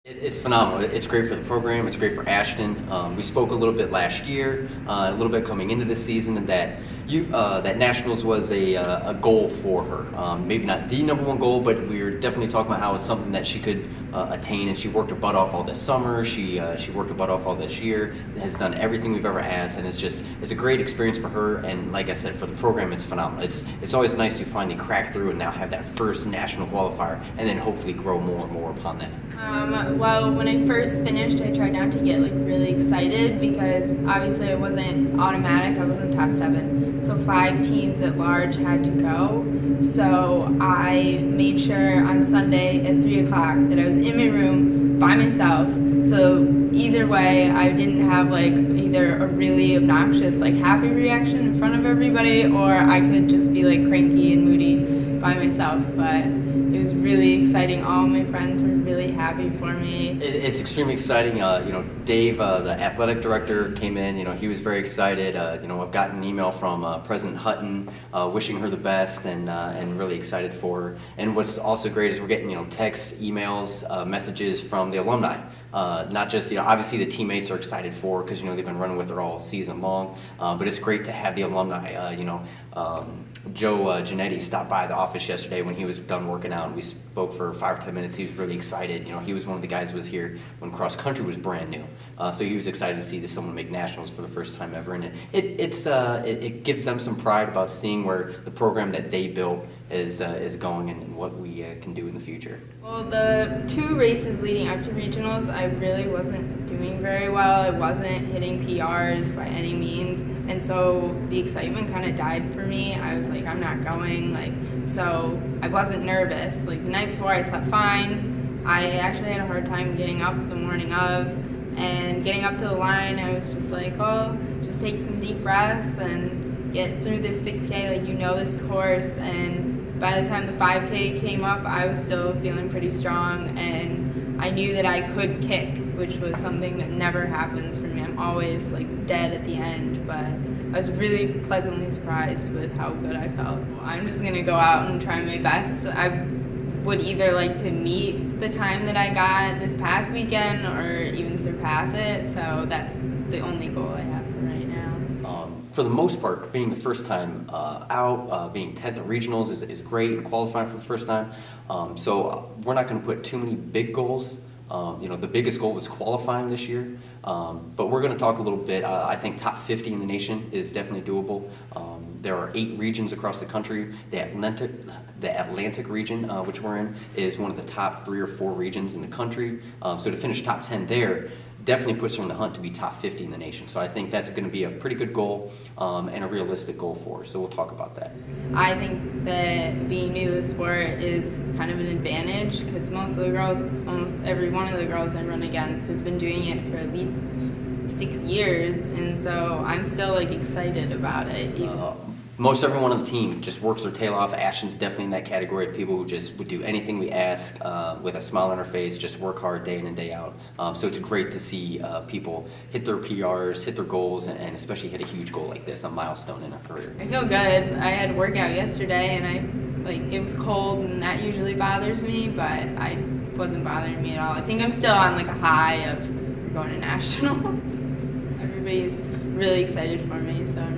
It's phenomenal. It's great for the program. It's great for Ashton. We spoke a little bit last year, a little bit coming into this season, and that nationals was a goal for her. Maybe not the number one goal, but we were definitely talking about how it's something that she could attain. And she worked her butt off all this summer. She worked her butt off all this year. Has done everything we've ever asked, and it's a great experience for her. And like I said, for the program, it's phenomenal. It's always nice to finally crack through and now have that first national qualifier, and then hopefully grow more and more upon that. Well, when I first finished, I tried not to get really excited because obviously it wasn't automatic. I wasn't top 7, so 5 teams at large had to go. So I made sure on Sunday at 3 o'clock that I was in my room by myself. So either way, I didn't have either a really obnoxious happy reaction in front of everybody, or I could just be cranky and moody by myself. But it was really exciting. All my friends were really happy for me. It's extremely exciting. Dave, the athletic director, came in. He was very excited. I've gotten an email from President Hutton wishing her the best and really excited for her. And what's also great is we're getting texts, emails, messages from the alumni. Not just obviously the teammates are excited for her because they've been running with her all season long. But it's great to have the alumni. Joe Giannetti stopped by the office yesterday when he was done working out, and we spoke for 5 or 10 minutes. He was really excited. He was one of the guys who was here when cross country was brand new, so he was excited to see someone make nationals for the first time ever. And it gives them some pride about seeing where the program that they built is going and what we can do in the future. Well, the 2 races leading up to regionals, I really wasn't doing very well. I wasn't hitting PRs by any means, and so the excitement kind of died for me. I was I'm not going, so I wasn't nervous. The night before I slept fine. I actually had a hard time getting up the morning of, and getting up to the line, I was just just take some deep breaths and get through this 6K, this course. And by the time the 5K came up, I was still feeling pretty strong, and I knew that I could kick, which was something that never happens for me. I'm always dead at the end, but I was really pleasantly surprised with how good I felt. I'm just gonna go out and try my best. I would either like to meet the time that I got this past weekend or even surpass it, so that's the only goal I have for right now. For the most part, being the first time out, being 10th at regionals is great, and qualifying for the first time. So we're not going to put too many big goals. The biggest goal was qualifying this year, but we're going to talk a little bit. I think top 50 in the nation is definitely doable. There are 8 regions across the country. The Atlantic region, which we're in, is one of the top 3 or 4 regions in the country. So to finish top 10 there definitely puts her in the hunt to be top 50 in the nation. So I think that's going to be a pretty good goal and a realistic goal for her. So we'll talk about that. I think that being new to the sport is kind of an advantage because most of the girls, almost every one of the girls I run against has been doing it for at least 6 years, and so I'm still excited about it. Most everyone on the team just works their tail off. Ashton's definitely in that category of people who just would do anything we ask with a smile on their face, just work hard day in and day out. So it's great to see people hit their PRs, hit their goals, and especially hit a huge goal like this, a milestone in their career. I feel good. I had a workout yesterday, and it was cold, and that usually bothers me, but I wasn't bothering me at all. I think I'm still on a high of going to nationals. Everybody's really excited for me, so I'm